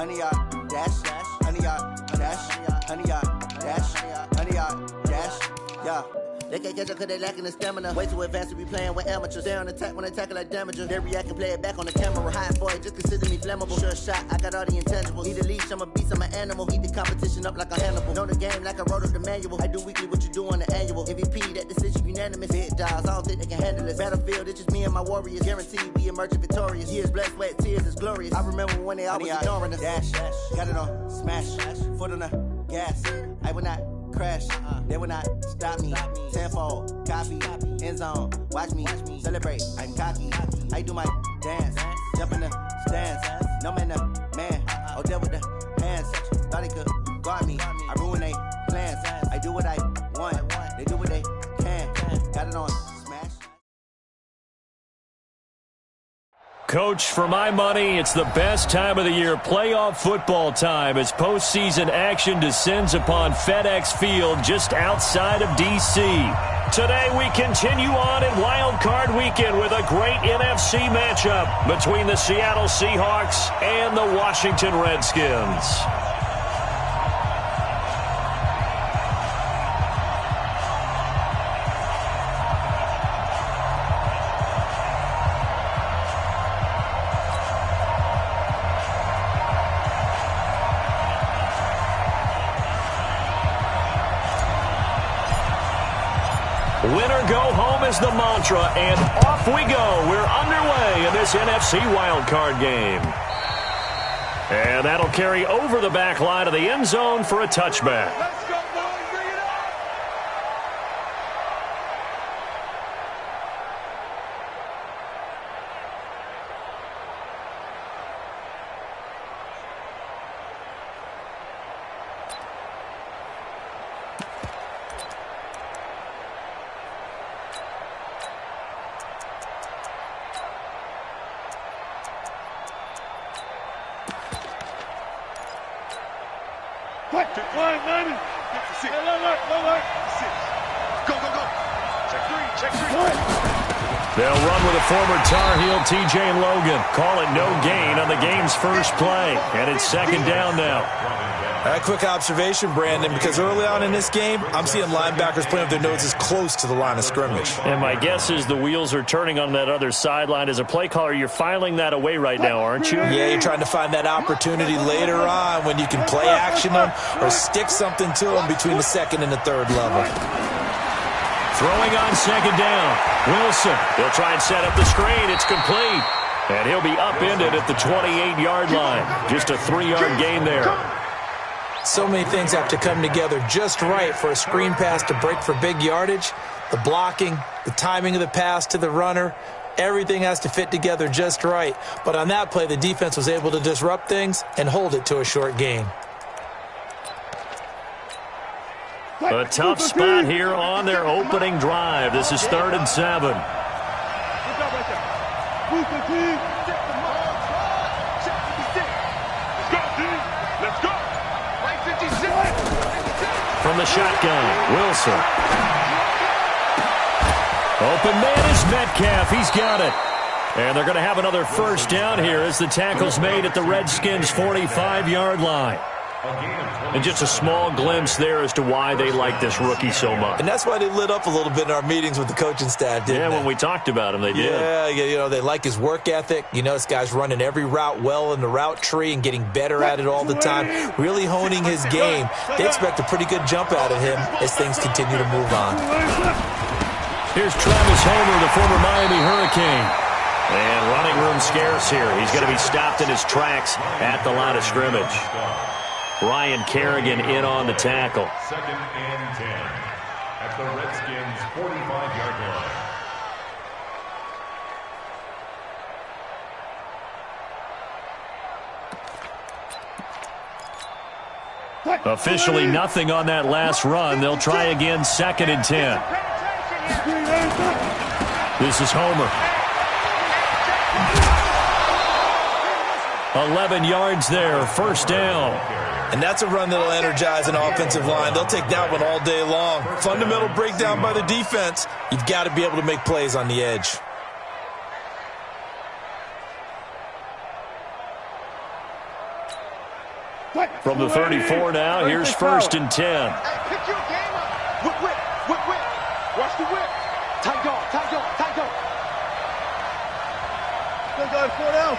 100-yard dash, 100-yard dash, 100-yard dash, 100-yard dash, yeah. They can't catch up cause they lacking the stamina. Way too advanced to be playing with amateurs. Stay on attack when they tackle like damagers. They react and play it back on the camera. High for it, just consider me flammable. Sure shot, I got all the intangibles. Need a leash, I'm a beast, I'm an animal. Heat the competition up like a Hannibal. Know the game like I wrote up the manual. I do weekly what you do on the annual. MVP, that decision unanimous. Big dials, I don't think they can handle this. Battlefield, it's just me and my warriors. Guaranteed we emerging victorious. Years, blood, sweat, tears, it's glorious. I remember when they always ignoring us. Dash, got it on, smash, foot on the gas. I will not crash, they will not stop me. Tenfold, copy, end zone, watch me celebrate. I'm cocky, I do my dance, jump in the stands. No man, man, oh there with the hands. Thought he could guard me, I ruin they plans. I do what I want, they do what they can. Got it on smash. Coach, for my money, it's the best time of the year, playoff football time, as postseason action descends upon FedEx Field just outside of D.C. Today we continue on in Wild Card Weekend with a great NFC matchup between the Seattle Seahawks and the Washington Redskins. Winner go home is the mantra, and off we go. We're underway in this NFC wildcard game. And that'll carry over the back line of the end zone for a touchback. Let's go, boys. Bring it up. They'll run with a former Tar Heel, TJ Logan. Call it no gain on the game's first play. And it's second down now. A quick observation, Brandon, because early on in this game, I'm seeing linebackers playing with their noses close to the line of scrimmage. And my guess is the wheels are turning on that other sideline. As a play caller, you're filing that away right now, aren't you? Yeah, you're trying to find that opportunity later on when you can play action them or stick something to them between the second and the third level. Throwing on second down. Wilson. He'll try and set up the screen. It's complete. And he'll be upended at the 28-yard line. Just a 3-yard gain there. So many things have to come together just right for a screen pass to break for big yardage. The blocking, the timing of the pass to the runner, everything has to fit together just right. But on that play, the defense was able to disrupt things and hold it to a short gain. A tough spot here on their opening drive. This is 3rd and 7. From the shotgun, Wilson. Open man is Metcalf. He's got it. And they're going to have another first down here as the tackle's made at the Redskins' 45-yard line. And just a small glimpse there as to why they like this rookie so much. And that's why they lit up a little bit in our meetings with the coaching staff, didn't they? When we talked about him, they did. Yeah, you know, they like his work ethic. You know, this guy's running every route well in the route tree and getting better at it all the time, really honing his game. They expect a pretty good jump out of him as things continue to move on. Here's Travis Homer, the former Miami Hurricane. And running room scarce here. He's going to be stopped in his tracks at the line of scrimmage. Ryan Kerrigan in on the tackle. 2nd and 10 at the Redskins' 45-yard line. Officially nothing on that last run. They'll try again, 2nd and 10. This is Homer. 11 yards there, first down. And that's a run that'll energize an offensive line. They'll take that one all day long. Fundamental breakdown by the defense. You've got to be able to make plays on the edge. From the 34 now, here's 1st and 10. Hey, pick your game up. Whip. Watch the whip. Tight dog. Good guys, slow down.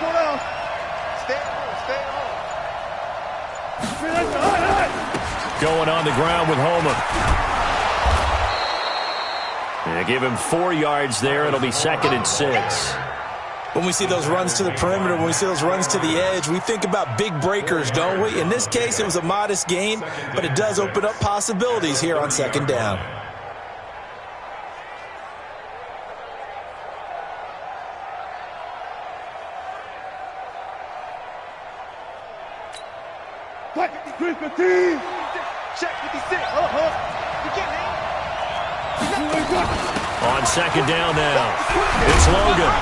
Stay on. Going on the ground with Homer. Yeah, give him 4 yards there. It'll be 2nd and 6. When we see those runs to the perimeter, when we see those runs to the edge, we think about big breakers, don't we? In this case, it was a modest gain, but it does open up possibilities here on 2nd down. Check 56. On 2nd down now, it's Logan.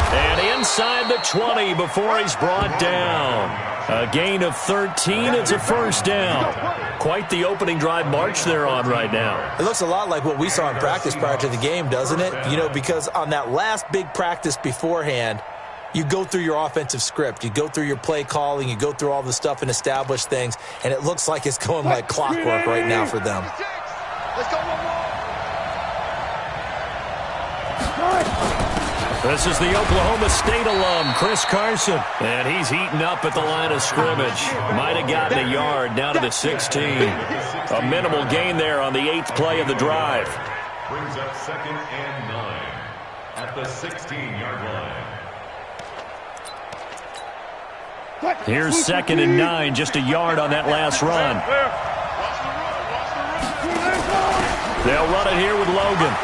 And inside the 20 before he's brought down. A gain of 13. It's a 1st down. Quite the opening drive march they're on right now. It looks a lot like what we saw in practice prior to the game, doesn't it? You know, because on that last big practice beforehand, you go through your offensive script. You go through your play calling. You go through all the stuff and establish things. And it looks like it's going like clockwork right now for them. Let's go, one more. This is the Oklahoma State alum, Chris Carson. And he's heating up at the line of scrimmage. Might have gotten a yard down to the 16. A minimal gain there on the 8th play of the drive. Brings up 2nd and 9 at the 16-yard line. Here's 2nd and 9, just a yard on that last run. They'll run it here with Logan.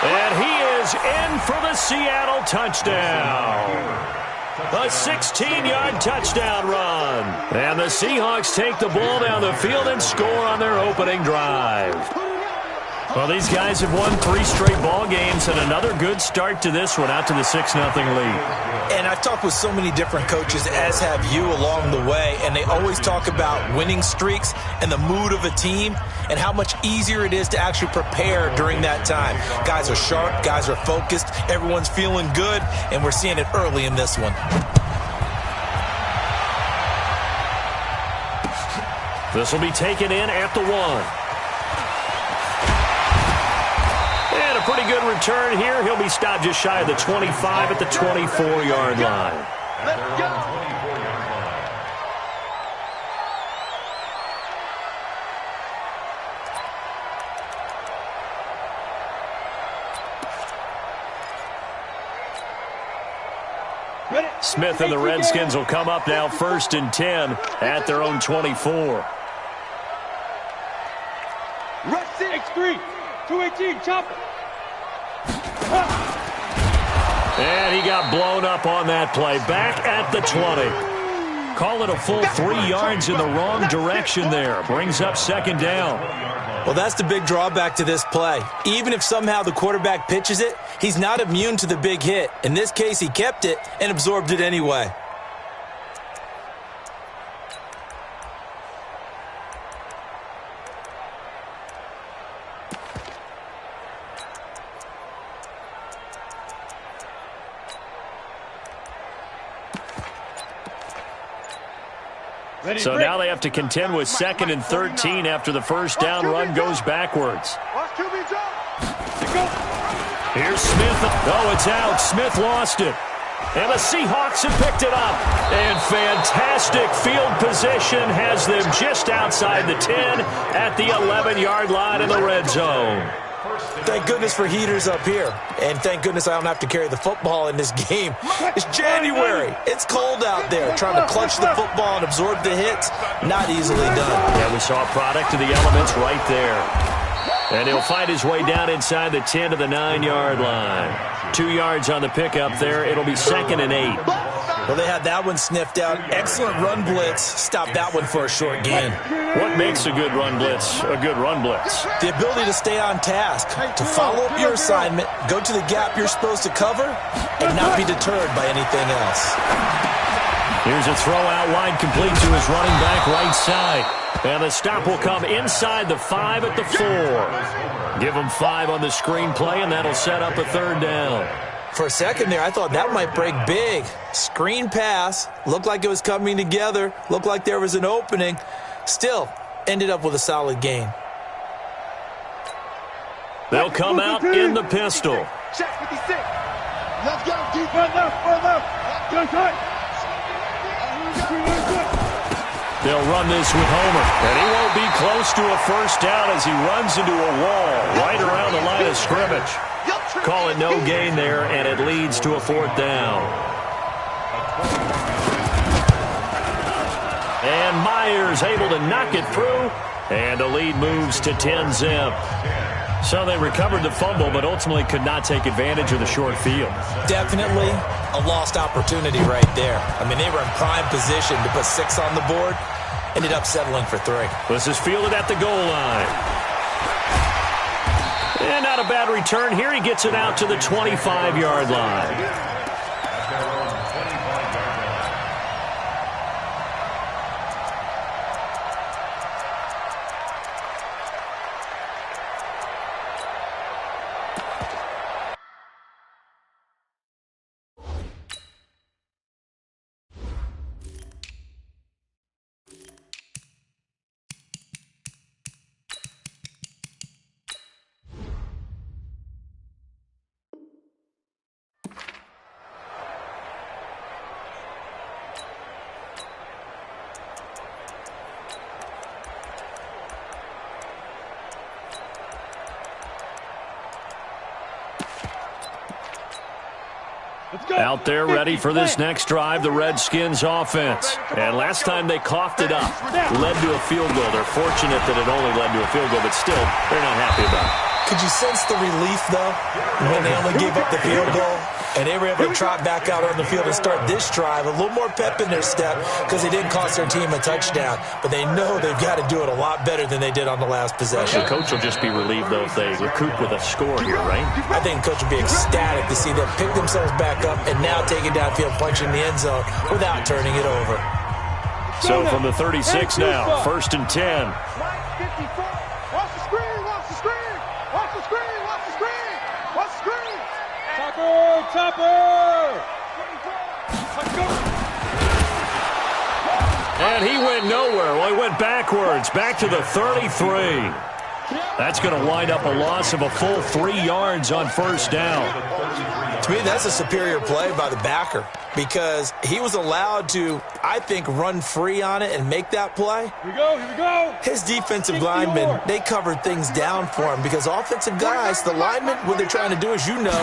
And he is in for the Seattle touchdown. A 16-yard touchdown run. And the Seahawks take the ball down the field and score on their opening drive. Well, these guys have won 3 straight ball games and another good start to this one out to the 6-0 lead. And I've talked with so many different coaches, as have you, along the way, and they always talk about winning streaks and the mood of a team and how much easier it is to actually prepare during that time. Guys are sharp, guys are focused, everyone's feeling good, and we're seeing it early in this one. This will be taken in at the 1. And a pretty good return here. He'll be stopped just shy of the 25 at the 24-yard line. Let's go. Smith and the Redskins will come up now 1st and 10 at their own 24. Rush 6-3. 218, chopper. And he got blown up on that play. Back at the 20. Call it a full 3 yards in the wrong direction there. Brings up 2nd down. Well, that's the big drawback to this play. Even if somehow the quarterback pitches it, he's not immune to the big hit. In this case, he kept it and absorbed it anyway. So now they have to contend with 2nd and 13 after the 1st down run goes backwards. Here's Smith. Oh, it's out. Smith lost it. And the Seahawks have picked it up. And fantastic field position has them just outside the 10 at the 11-yard line in the red zone. Thank goodness for heaters up here. And thank goodness I don't have to carry the football in this game. It's January. It's cold out there. Trying to clutch the football and absorb the hits, not easily done. Yeah, we saw a product of the elements right there. And he'll find his way down inside the 10 to the 9-yard line. 2 yards on the pickup there. It'll be 2nd and 8. Well, they had that one sniffed out. Excellent run blitz. Stop that one for a short gain. What makes a good run blitz a good run blitz? The ability to stay on task, to follow up your assignment, go to the gap you're supposed to cover, and not be deterred by anything else. Here's a throw out wide, complete to his running back right side. And the stop will come inside the 5 at the 4. Give him 5 on the screen play, and that'll set up a 3rd down. For a second there, I thought that might break big. Screen pass, looked like it was coming together, looked like there was an opening. Still, ended up with a solid gain. They'll come out in the pistol. Check 56. Let's go. Deep right left. Good. They'll run this with Homer. And he won't be close to a first down as he runs into a wall right around the line of scrimmage. Call it no gain there, and it leads to a fourth down. And Myers able to knock it through, and the lead moves to 10-zip. So they recovered the fumble, but ultimately could not take advantage of the short field. Definitely a lost opportunity right there. I mean, they were in prime position to put 6 on the board. Ended up settling for 3. This is fielded at the goal line. And not a bad return here. He gets it out to the 25-yard line. Out there ready for this next drive, the Redskins offense. And last time they coughed it up, led to a field goal. They're fortunate that it only led to a field goal, but still, they're not happy about it. Could you sense the relief, though, when they only gave up the field goal? And they were able to trot back out on the field and start this drive. A little more pep in their step because they didn't cost their team a touchdown. But they know they've got to do it a lot better than they did on the last possession. The coach will just be relieved, though, if they recoup with a score here, right? I think the coach will be ecstatic to see them pick themselves back up and now take it downfield, punch in the end zone without turning it over. So from the 36 now, 1st and 10. Watch the screen. Topper! And he went nowhere. Well, he went backwards, back to the 33. That's going to wind up a loss of a full 3 yards on first down. To me, that's a superior play by the backer because he was allowed to, I think, run free on it and make that play. Here we go. His defensive linemen, they covered things down for him because offensive guys, the linemen, what they're trying to do, as you know,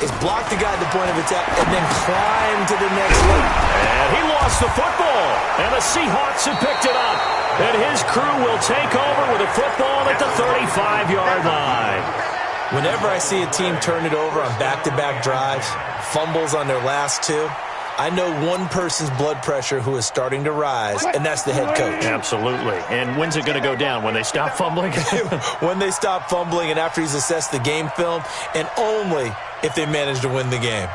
is block the guy at the point of attack and then climb to the next level. And he lost the football, and the Seahawks have picked it up. And his crew will take over with a football at the 35-yard line. Whenever I see a team turn it over on back-to-back drives, fumbles on their last 2, I know one person's blood pressure who is starting to rise, and that's the head coach. Absolutely. And when's it going to go down? When they stop fumbling? When they stop fumbling and after he's assessed the game film, and only if they manage to win the game.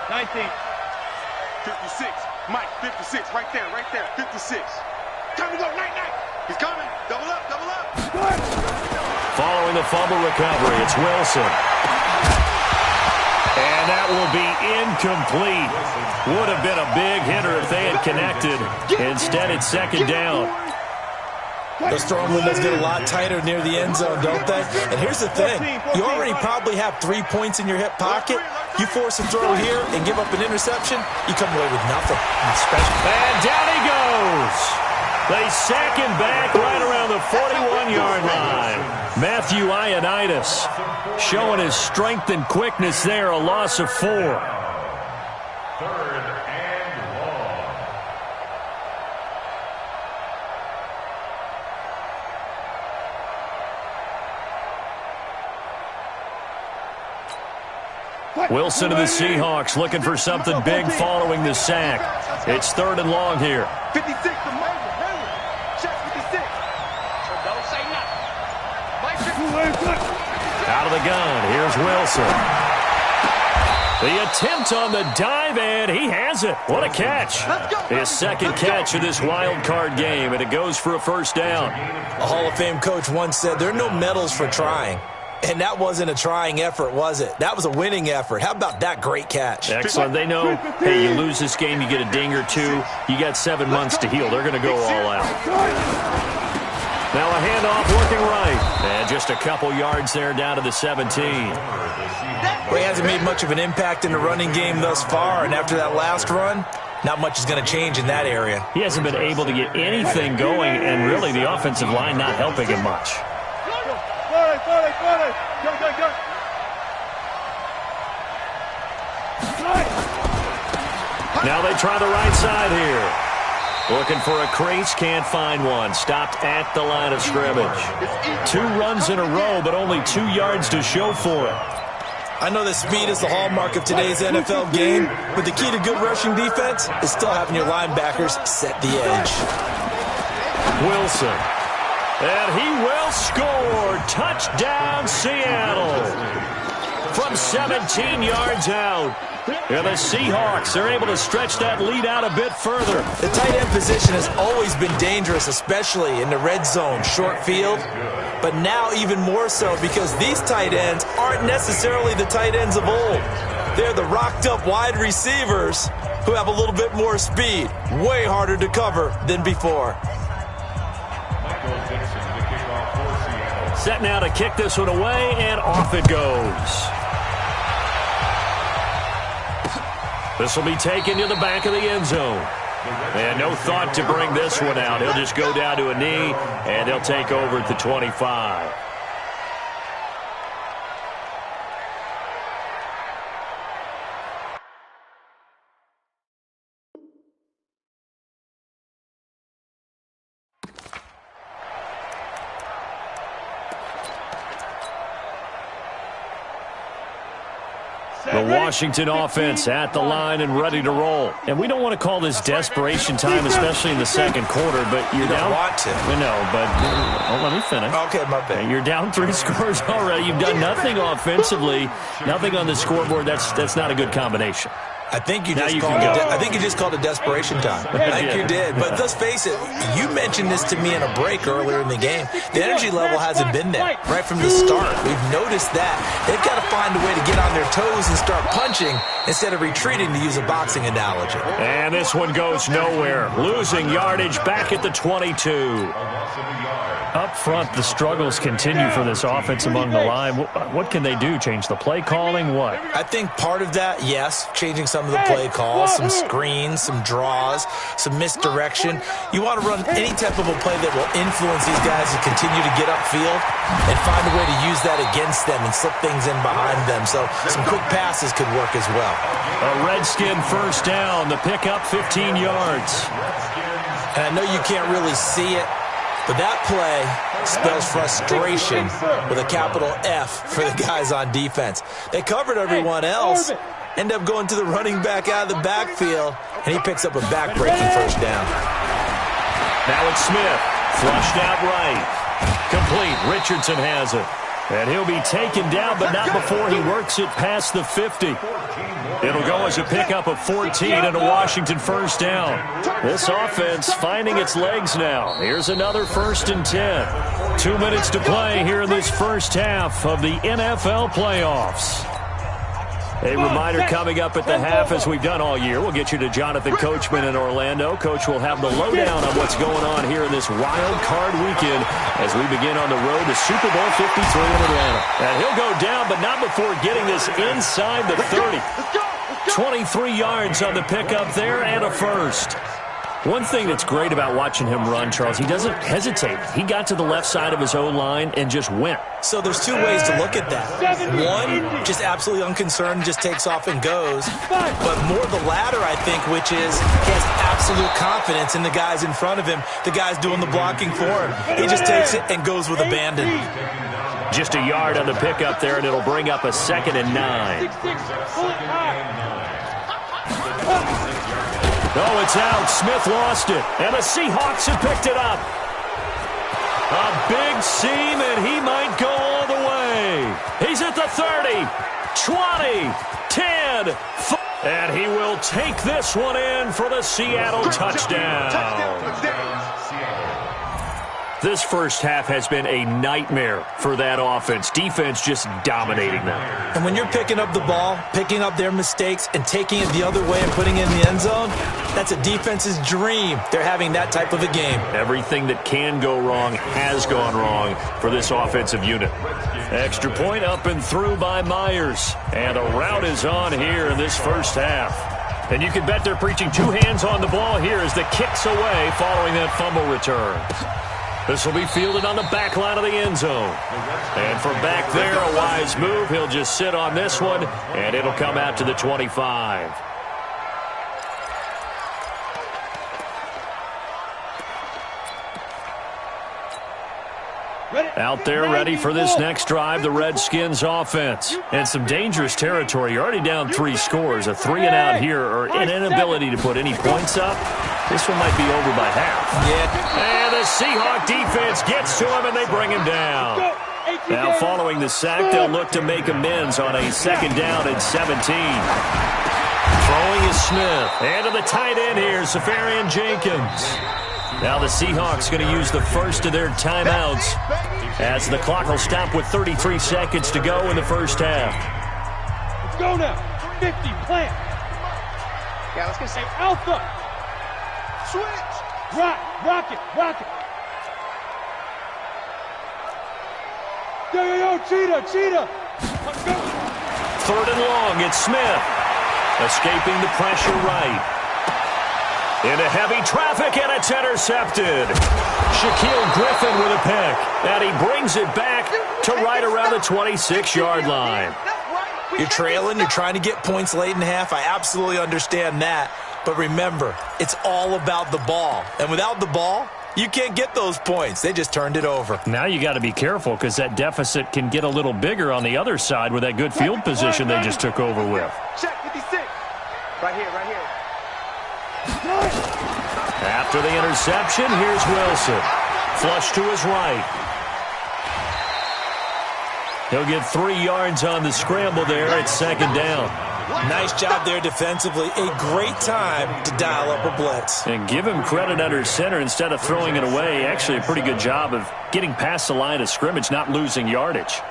19. 56. Mike, 56. Right there. 56. Time to go. Night. He's coming. Double up. Following the fumble recovery, it's Wilson. And that will be incomplete. Would have been a big hitter if they had connected. Instead, it's 2nd down. Those throwing windows get a lot tighter near the end zone, don't they? And here's the thing. You already probably have 3 points in your hip pocket. You force a throw here and give up an interception, you come away with nothing. And down he goes. They sack him back right around the 41-yard line. Matthew Ioannidis showing his strength and quickness there, a loss of 4. 3rd and long. Wilson of the Seahawks looking for something big following the sack. It's 3rd and long here. 56 to Mike. Check 56. Don't say nothing. Out of the gun, here's Wilson. The attempt on the dive, and he has it. What a catch. His 2nd catch of this wild card game, and it goes for a first down. A Hall of Fame coach once said, there are no medals for trying. And that wasn't a trying effort, was it? That was a winning effort. How about that great catch? Excellent. They know, hey, you lose this game, you get a ding or two. You got 7 months to heal. They're going to go all out. Now a handoff working right. And just a couple yards there down to the 17. Well, he hasn't made much of an impact in the running game thus far, and after that last run, not much is going to change in that area. He hasn't been able to get anything going, and really the offensive line not helping him much. Now they try the right side here. Looking for a crease, can't find one. Stopped at the line of scrimmage. 2 runs in a row, but only 2 yards to show for it. I know that speed is the hallmark of today's NFL game, but the key to good rushing defense is still having your linebackers set the edge. Wilson. And he will score. Touchdown, Seattle. From 17 yards out. And the Seahawks are able to stretch that lead out a bit further. The tight end position has always been dangerous, especially in the red zone, short field. But now even more so because these tight ends aren't necessarily the tight ends of old. They're the rocked-up wide receivers who have a little bit more speed. Way harder to cover than before. Set now to kick this one away, and off it goes. This will be taken to the back of the end zone. And no thought to bring this one out. He'll just go down to a knee, and they'll take over at the 25. The Washington offense at the line and ready to roll. And we don't want to call this desperation time, especially in the second quarter, but you're down. You don't want to. No, but let me finish. Okay, my bad. You're down 3 scores already. You've done nothing offensively, nothing on the scoreboard. That's not a good combination. I think you just called it desperation time. I think you did. But let's face it, you mentioned this to me in a break earlier in the game. The energy level hasn't been there right from the start. We've noticed that. They've got to find a way to get on their toes and start punching instead of retreating, to use a boxing analogy. And this one goes nowhere. Losing yardage back at the 22. Up front, the struggles continue for this offense among the line. What can they do? Change the play calling? What? I think part of that, yes, changing some of the play calls, some screens, some draws, some misdirection. You want to run any type of a play that will influence these guys to continue to get upfield and find a way to use that against them and slip things in behind them. So some quick passes could work as well. A Redskin first down. The pickup 15 yards. And I know you can't really see it, but that play spells frustration with a capital F for the guys on defense. They covered everyone else, end up going to the running back out of the backfield, and he picks up a back-breaking first down. Now it's Smith, flushed out right. Complete. Richardson has it. And he'll be taken down, but not before he works it past the 50. It'll go as a pickup of 14 and a Washington first down. This offense finding its legs now. Here's another 1st and 10. 2 minutes to play here in this first half of the NFL playoffs. A reminder coming up at the half, as we've done all year. We'll get you to Jonathan Coachman in Orlando. Coach will have the lowdown on what's going on here in this wild card weekend as we begin on the road to Super Bowl 53 in Atlanta. And he'll go down, but not before getting this inside the 30. 23 yards on the pickup there and a first. One thing that's great about watching him run, Charles, he doesn't hesitate. He got to the left side of his O-line and just went. So there's 2 ways to look at that. One, just absolutely unconcerned, just takes off and goes. But more the latter, I think, which is he has absolute confidence in the guys in front of him, the guys doing the blocking for him. He just takes it and goes with abandon. Just a yard on the pickup there, and it'll bring up a 2nd and 9. Oh, it's out. Smith lost it. And the Seahawks have picked it up. A big seam, and he might go all the way. He's at the 30, 20, 10, 5. And he will take this one in for the Seattle touchdown. This first half has been a nightmare for that offense. Defense just dominating them. And when you're picking up the ball, picking up their mistakes, and taking it the other way and putting it in the end zone, that's a defense's dream. They're having that type of a game. Everything that can go wrong has gone wrong for this offensive unit. Extra point up and through by Myers. And a rout is on here in this first half. And you can bet they're preaching two hands on the ball here as the kick's away following that fumble return. This will be fielded on the back line of the end zone. And from back there, a wise move. He'll just sit on this one, and it'll come out to the 25. Out there ready for this next drive, the Redskins offense. And some dangerous territory. You're already down 3 scores. A 3-and-out here, or an inability to put any points up. This one might be over by half. Yeah. And the Seahawk defense gets to him, and they bring him down. Now, following the sack, they'll look to make amends on a 2nd down and 17. Throwing is Smith. And to the tight end here, Safarian Jenkins. Now the Seahawks going to use the first of their timeouts as the clock will stop with 33 seconds to go in the first half. Let's go now. 50, plant. Yeah, let's go. Say Alpha. Switch. Rock it. Yo, cheetah. Let's go. 3rd and long, it's Smith. Escaping the pressure right. Into heavy traffic, and it's intercepted. Shaquille Griffin with a pick. And he brings it back to right around the 26-yard line. You're trailing, you're trying to get points late in half. I absolutely understand that. But remember, it's all about the ball. And without the ball, you can't get those points. They just turned it over. Now you got to be careful because that deficit can get a little bigger on the other side with that good field position they just took over with. Check 56. Right here. After the interception, here's Wilson. Flush to his right. He'll get 3 yards on the scramble there at 2nd down. Nice job there defensively. A great time to dial up a blitz. And give him credit under center instead of throwing it away. Actually, a pretty good job of getting past the line of scrimmage, not losing yardage.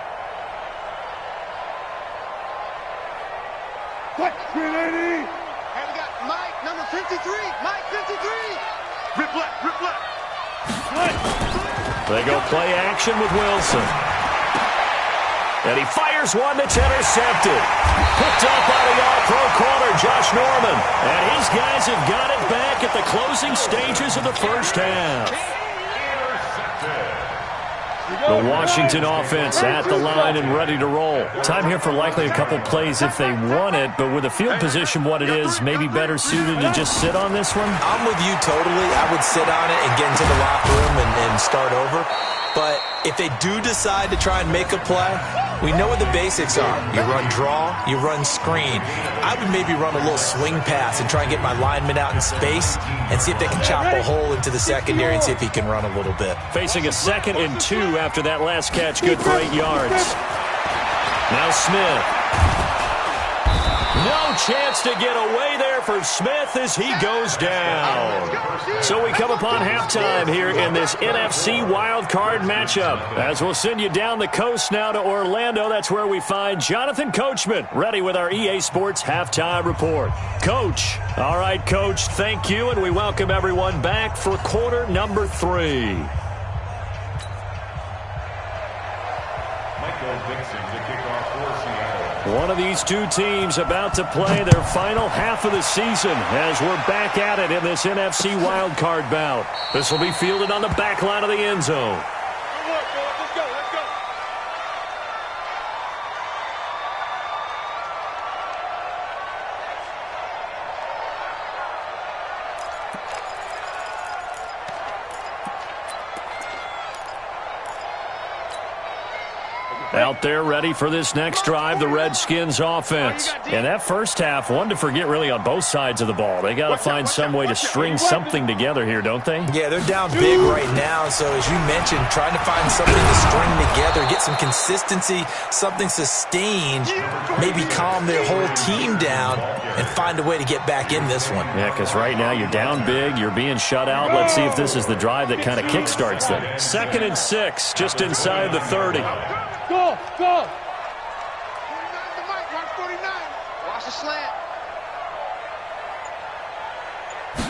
What? 380. And we got Mike, number 53. Mike, 53. Rip left. They go play action with Wilson. And he fires one that's intercepted. Picked up by the all-pro corner, Josh Norman. And his guys have got it back at the closing stages of the first half. The Washington offense at the line and ready to roll. Time here for likely a couple plays if they want it, but with the field position what it is, maybe better suited to just sit on this one? I'm with you totally. I would sit on it and get into the locker room and start over. But if they do decide to try and make a play, we know what the basics are. You run draw, you run screen. I would maybe run a little swing pass and try and get my lineman out in space and see if they can chop a hole into the secondary and see if he can run a little bit. Facing a 2nd and 2 after that last catch, good for 8 yards. Now Smith. No chance to get away there for Smith as he goes down. So we come upon halftime here in this NFC wildcard matchup. As we'll send you down the coast now to Orlando, that's where we find Jonathan Coachman, ready with our EA Sports halftime report. Coach. All right, Coach, thank you, and we welcome everyone back for quarter number 3. One of these two teams about to play their final half of the season as we're back at it in this NFC wildcard bout. This will be fielded on the back line of the end zone. Let's go. Out there ready for this next drive, the Redskins offense. And that first half, one to forget really on both sides of the ball. They got to find some way to string something together here, don't they? Yeah, they're down big right now. So as you mentioned, trying to find something to string together, get some consistency, something sustained, maybe calm their whole team down and find a way to get back in this one. Yeah, because right now you're down big, you're being shut out. Let's see if this is the drive that kind of kickstarts them. 2nd and 6, just inside the 30. Go, go. 49 to Mike, watch 49. Watch the slant.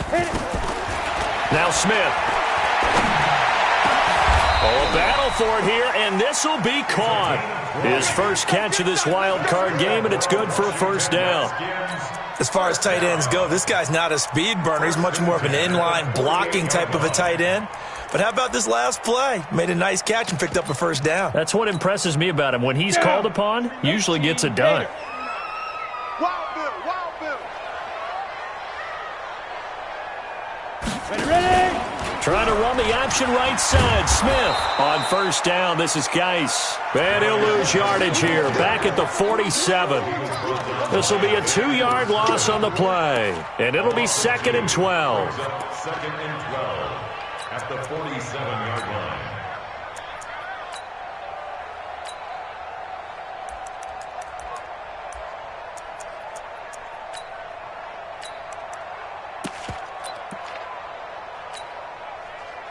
Hit it. Now Smith. Oh, a battle for it here, and this will be caught. His first catch of this wild card game, and it's good for a first down. As far as tight ends go, this guy's not a speed burner. He's much more of an inline blocking type of a tight end. But how about this last play? Made a nice catch and picked up a first down. That's what impresses me about him. When he's called upon, usually gets it done. Wild Bill, Wild Bill. Ready. Trying to run the option right side. Smith on first down. This is Geis. And he'll lose yardage here. Back at the 47. This will be a 2-yard loss on the play. And it'll be 2nd and 12. 2nd and 12 at the 47-yard line.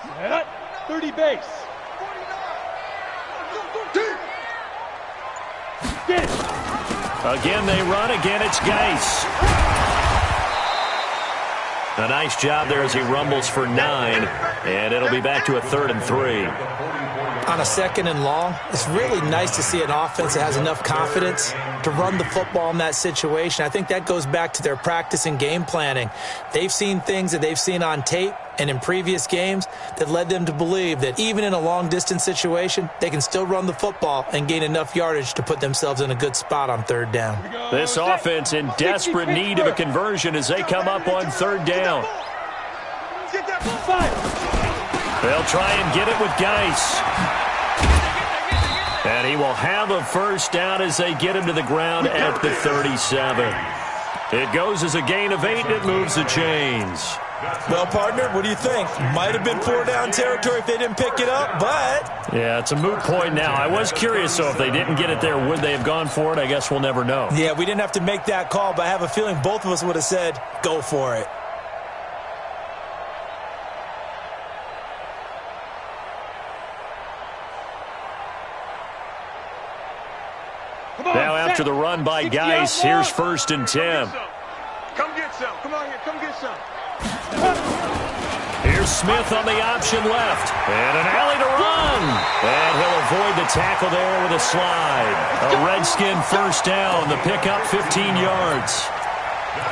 Set. 30 base. 49. Get it. Again, they run. Again, it's Geis. A nice job there as he rumbles for 9. And it'll be back to a 3rd and 3. On a 2nd and long, it's really nice to see an offense that has enough confidence to run the football in that situation. I think that goes back to their practice and game planning. They've seen things that they've seen on tape and in previous games that led them to believe that even in a long-distance situation, they can still run the football and gain enough yardage to put themselves in a good spot on 3rd down. This offense in desperate need of a conversion as they come up on 3rd down. Get that ball. Fire. They'll try and get it with Geis. And he will have a first down as they get him to the ground at the 37. It goes as a gain of 8, and it moves the chains. Well, partner, what do you think? Might have been 4-down territory if they didn't pick it up, but... Yeah, it's a moot point now. I was curious, so if they didn't get it there, would they have gone for it? I guess we'll never know. Yeah, we didn't have to make that call, but I have a feeling both of us would have said, go for it. Now after the run by Geis, here's 1st and 10. Come get some. Come on here. Come get some. Here's Smith on the option left. And an alley to run. And he'll avoid the tackle there with a slide. A Redskin first down. The pickup 15 yards.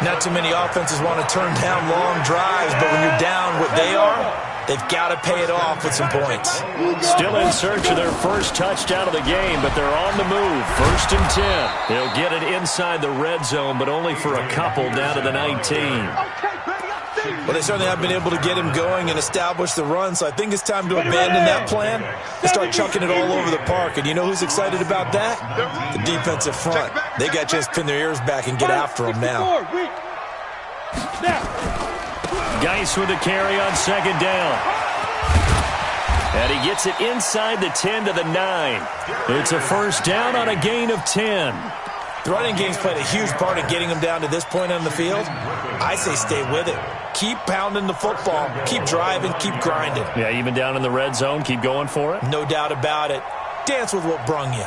Not too many offenses want to turn down long drives, but when you're down what they are, they've got to pay it off with some points. Still in search of their first touchdown of the game, but they're on the move. 1st and 10. They'll get it inside the red zone, but only for a couple down to the 19. Well, they certainly have been able to get him going and establish the run, so I think it's time to abandon that plan and start chucking it all over the park. And you know who's excited about that? The defensive front. They got a chance to pin their ears back and get after him now. Geis with the carry on 2nd down. And he gets it inside the 10 to the 9. It's a first down on a gain of 10. The running game's played a huge part in getting them down to this point on the field. I say stay with it. Keep pounding the football. Keep driving. Keep grinding. Yeah, even down in the red zone, keep going for it. No doubt about it. Dance with what brung you.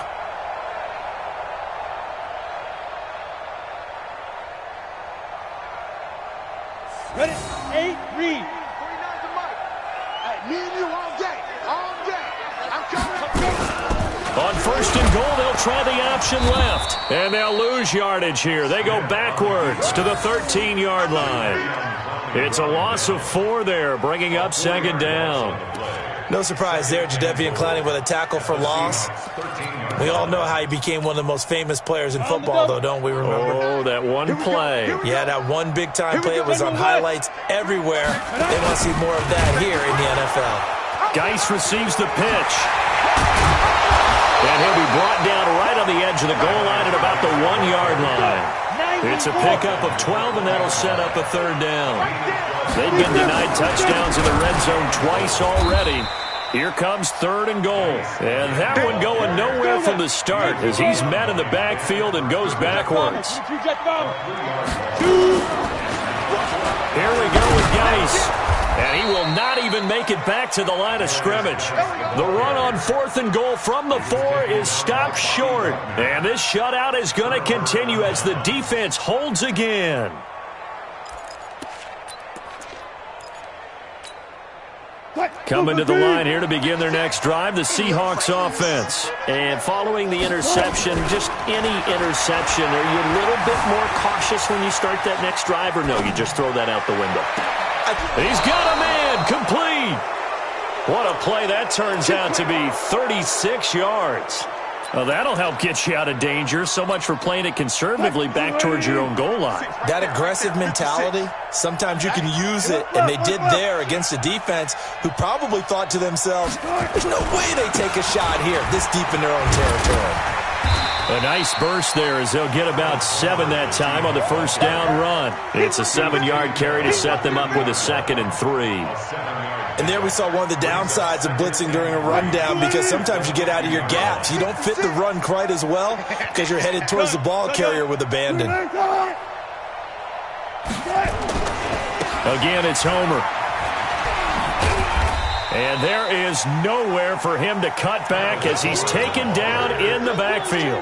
Ready? 8, read. 49 to Mike. Hey, me and you all day. All day. I'm coming. On 1st and goal, they'll try the option left. And they'll lose yardage here. They go backwards to the 13-yard line. It's a loss of 4 there, bringing up 2nd down. No surprise there, Jadeveon Clowney with a tackle for loss. We all know how he became one of the most famous players in football, though, don't we remember? Oh, that one play. Yeah, that one big-time play. It was on highlights everywhere. They want to see more of that here in the NFL. Geis receives the pitch. And he'll be brought down right on the edge of the goal line at about the 1-yard line. It's a pickup of 12, and that'll set up a third down. They've been denied touchdowns in the red zone twice already. Here comes 3rd and goal. And that one going nowhere from the start as he's met in the backfield and goes backwards. Here we go with Geis. And he will not even make it back to the line of scrimmage. The run on 4th and goal from the 4 is stopped short. And this shutout is going to continue as the defense holds again. Coming to the line here to begin their next drive, the Seahawks offense. And following the interception, just any interception, are you a little bit more cautious when you start that next drive, or no, you just throw that out the window? He's got a man, complete. What a play that turns out to be, 36 yards. Well, that'll help get you out of danger. So much for playing it conservatively back towards your own goal line. That aggressive mentality, sometimes you can use it, and they did there against a defense who probably thought to themselves, there's no way they take a shot here this deep in their own territory. A nice burst there as they'll get about 7 that time on the first down run. It's a 7-yard carry to set them up with a 2nd and 3. And there we saw one of the downsides of blitzing during a rundown, because sometimes you get out of your gaps. You don't fit the run quite as well because you're headed towards the ball carrier with abandon. Again, it's Homer. And there is nowhere for him to cut back as he's taken down in the backfield.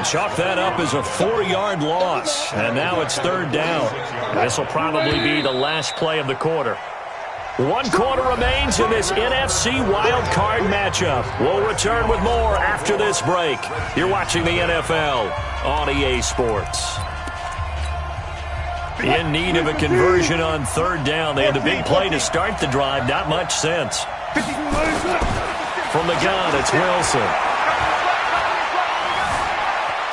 Chalk that up as a 4-yard loss. And now it's 3rd down. This will probably be the last play of the quarter. 1 quarter remains in this NFC Wild Card matchup. We'll return with more after this break. You're watching the NFL on EA Sports. In need of a conversion on 3rd down. They had the big play to start the drive. Not much sense. From the gun, it's Wilson.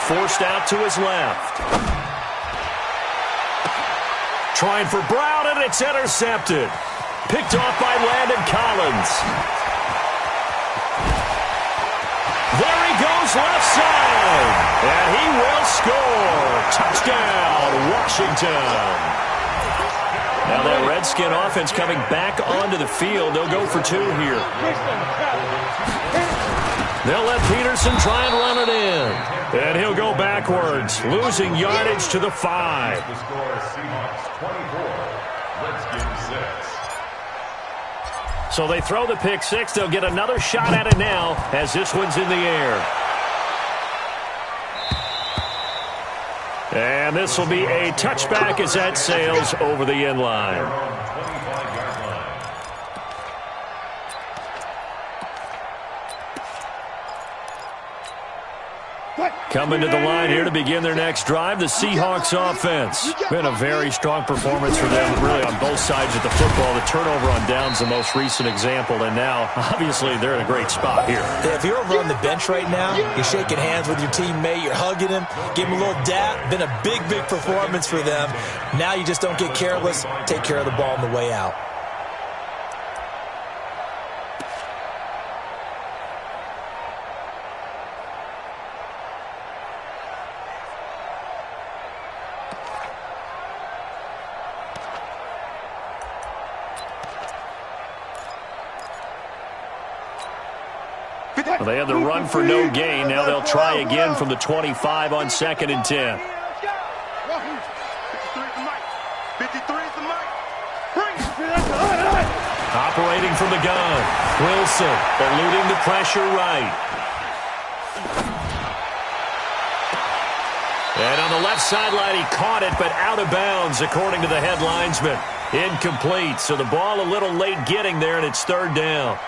Forced out to his left. Trying for Brown, and it's intercepted. Picked off by Landon Collins. There he goes left side. And he will score. Touchdown, Washington. Now that Redskin offense coming back onto the field. They'll go for 2 here. They'll let Peterson try and run it in. And he'll go backwards, losing yardage to the 5. The score is Seahawks 24, Redskins 6. So they throw the pick 6. They'll get another shot at it now as this one's in the air. And this will be a touchback as that sails over the end line. Coming to the line here to begin their next drive, the Seahawks offense. Been a very strong performance for them, really, on both sides of the football. The turnover on downs, the most recent example, and now, obviously, they're in a great spot here. Yeah, if you're over on the bench right now, you're shaking hands with your teammate, you're hugging him, give him a little dap. Been a big, big performance for them. Now you just don't get careless. Take care of the ball on the way out. Well, they had the run for no gain. Now they'll try again from the 25 on 2nd and 10. 53 is the mic. Operating from the gun. Wilson eluding the pressure right. And on the left sideline, he caught it, but out of bounds, according to the head linesman. Incomplete. So the ball a little late getting there, and it's 3rd down.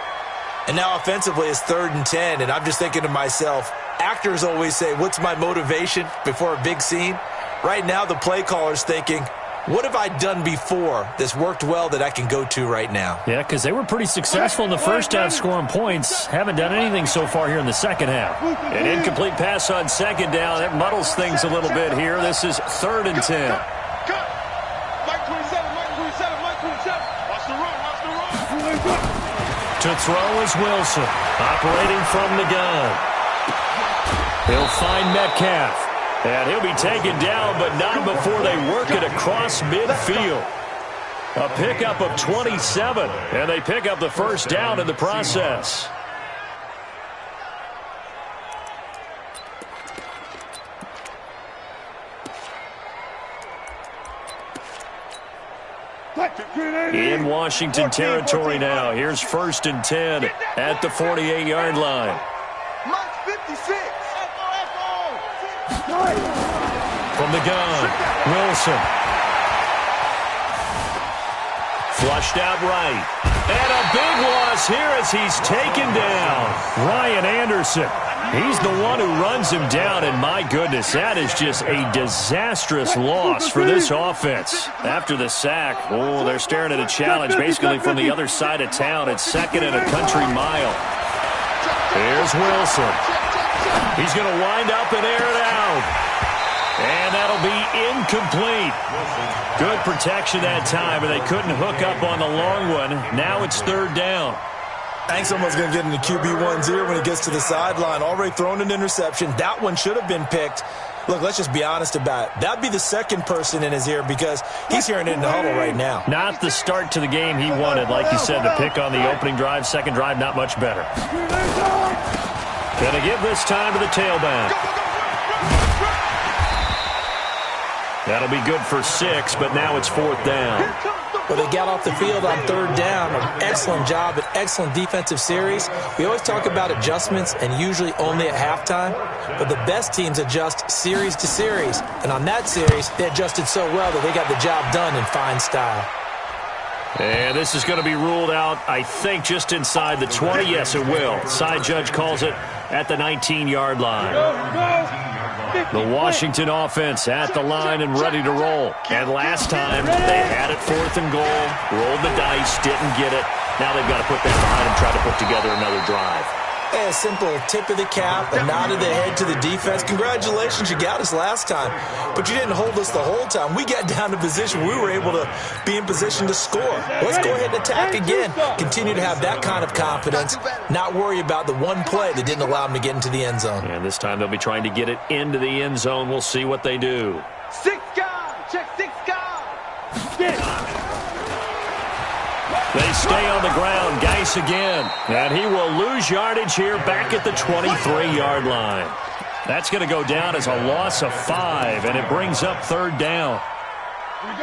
And now offensively it's 3rd and 10, and I'm just thinking to myself, actors always say, what's my motivation before a big scene? Right now the play caller's thinking, what have I done before that's worked well that I can go to right now? Yeah, because they were pretty successful in the first half scoring points. Haven't done anything so far here in the second half. An incomplete pass on 2nd down. That muddles things a little bit here. This is 3rd and 10. Mike 27, Mike 27, Mike 27. Watch the run, watch the run. To throw is Wilson, operating from the gun. He'll find Metcalf. And he'll be taken down, but not before they work it across midfield. A pickup of 27, and they pick up the first down in the process. In Washington territory now. Here's 1st and 10 at the 48-yard line. Mike 56. From the gun, Wilson. Flushed out right. And a big loss here as he's taken down. Ryan Anderson. He's the one who runs him down, and my goodness, that is just a disastrous loss for this offense. After the sack, oh, they're staring at a challenge basically from the other side of town. It's 2nd and a country mile. Here's Wilson. He's going to wind up and air it out. And that'll be incomplete. Good protection that time, and they couldn't hook up on the long one. Now it's 3rd down. I think someone's going to get into QB1's ear when he gets to the sideline. Already thrown an interception. That one should have been picked. Look, let's just be honest about it. That'd be the second person in his ear because he's hearing it in the huddle right now. Not the start to the game he wanted, like you said, to pick on the opening drive. Second drive, not much better. Going to give this time to the tailback. That'll be good for 6, but now it's 4th down. Well, they got off the field on 3rd down. An excellent job, an excellent defensive series. We always talk about adjustments and usually only at halftime, but the best teams adjust series to series. And on that series, they adjusted so well that they got the job done in fine style. And this is going to be ruled out, I think, just inside the 20. Yes, it will. Side judge calls it at the 19-yard line. The Washington offense at the line and ready to roll. And last time, they had it 4th and goal, rolled the dice, didn't get it. Now they've got to put that behind and try to put together another drive. A simple tip of the cap, a nod of the head to the defense. Congratulations, you got us last time. But you didn't hold us the whole time. We got down to position. We were able to be in position to score. Let's go ahead and attack again. Continue to have that kind of confidence. Not worry about the one play that didn't allow them to get into the end zone. And this time they'll be trying to get it into the end zone. We'll see what they do. 6 guys. Check 6 guys. Get it. They stay on the ground. Geis again. And he will lose yardage here back at the 23-yard line. That's going to go down as a loss of 5, and it brings up 3rd down.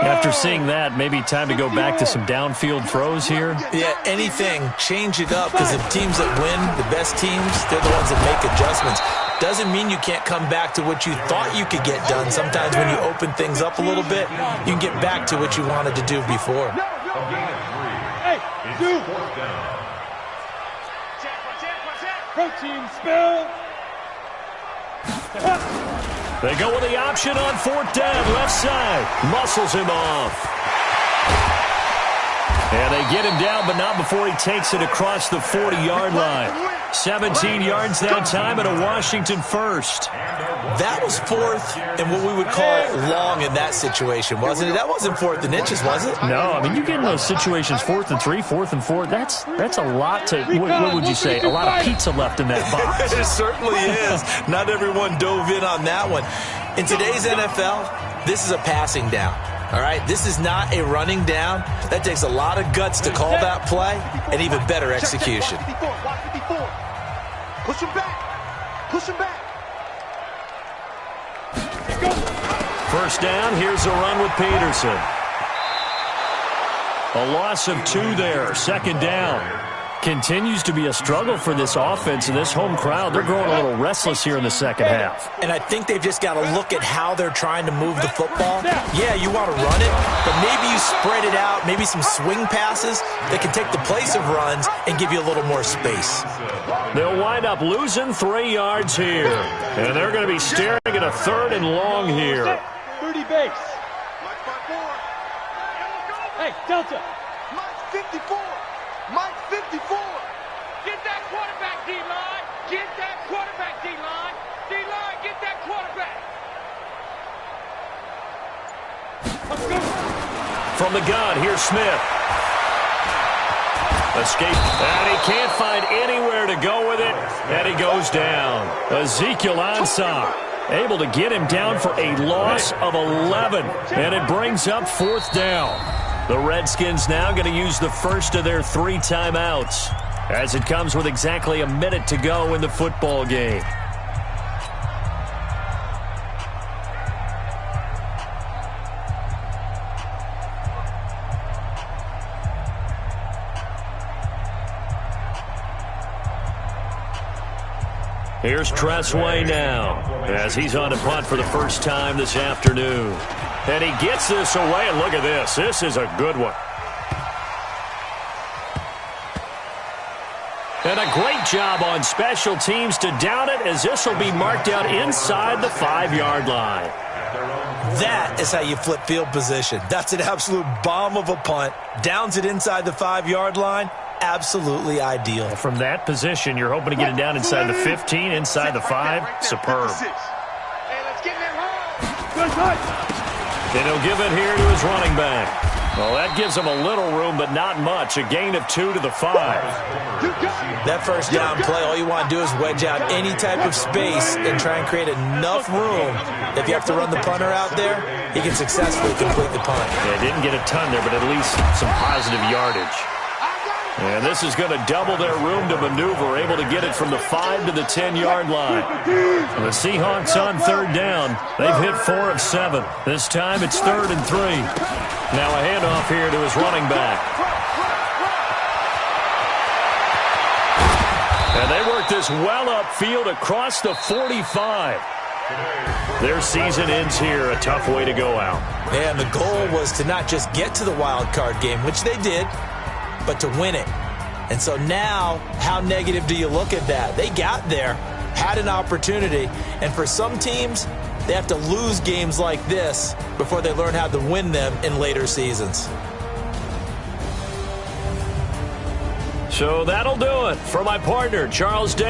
After seeing that, maybe time to go back to some downfield throws here. Yeah, anything. Change it up because the teams that win, the best teams, they're the ones that make adjustments. Doesn't mean you can't come back to what you thought you could get done. Sometimes when you open things up a little bit, you can get back to what you wanted to do before. Protein spill. They go with the option on 4th down, left side. Muscles him off. And they get him down, but not before he takes it across the 40-yard line. 17 yards that time and a Washington first. That was 4th and what we would call long in that situation, wasn't it? That wasn't 4th and inches, was it? No, I mean, you get in those situations 4th and 3, 4th and 4. That's a lot to, what would you say, a lot of pizza left in that box. It certainly is. Not everyone dove in on that one. In today's NFL, this is a passing down. All right, this is not a running down. That takes a lot of guts to call that play and even better execution. Push him back. Push him back. First down, here's a run with Peterson. A loss of 2 there, 2nd down. Continues to be a struggle for this offense and this home crowd. They're growing a little restless here in the second half. And I think they've just got to look at how they're trying to move the football. Yeah, you want to run it, but maybe you spread it out, maybe some swing passes that can take the place of runs and give you a little more space. They'll wind up losing 3 yards here. And they're going to be staring at a 3rd and long here. 30 base. Hey, Delta. Mike 54. Mike 54. Get that quarterback, D-line. Get that quarterback, D-line. D-line, get that quarterback. From the gun, here's Smith. Escape. And he can't find anywhere to go with it. And he goes down. Ezekiel Ansah able to get him down for a loss of 11. And it brings up 4th down. The Redskins now going to use the first of their 3 timeouts, as it comes with exactly a minute to go in the football game. Here's Tressway now, as he's on to punt for the first time this afternoon. And he gets this away, and look at this. This is a good one. And a great job on special teams to down it, as this will be marked out inside the 5-yard line. That is how you flip field position. That's an absolute bomb of a punt. Downs it inside the 5-yard line. Absolutely ideal. From that position, you're hoping to get it down inside the 15, inside the 5. Superb. And he'll give it here to his running back. Well, that gives him a little room, but not much. A gain of 2 to the 5. That first down play, all you want to do is wedge out any type of space and try and create enough room. If you have to run the punter out there, he can successfully complete the punt. Yeah, didn't get a ton there, but at least some positive yardage. And this is going to double their room to maneuver, able to get it from the 5 to the 10-yard line. And the Seahawks on 3rd down. They've hit 4 of 7. This time it's 3rd and 3. Now a handoff here to his running back. And they work this well upfield across the 45. Their season ends here, a tough way to go out. And the goal was to not just get to the wild card game, which they did, but to win it. And so now, how negative do you look at that? They got there, had an opportunity, and for some teams, they have to lose games like this before they learn how to win them in later seasons. So that'll do it for my partner, Charles Day.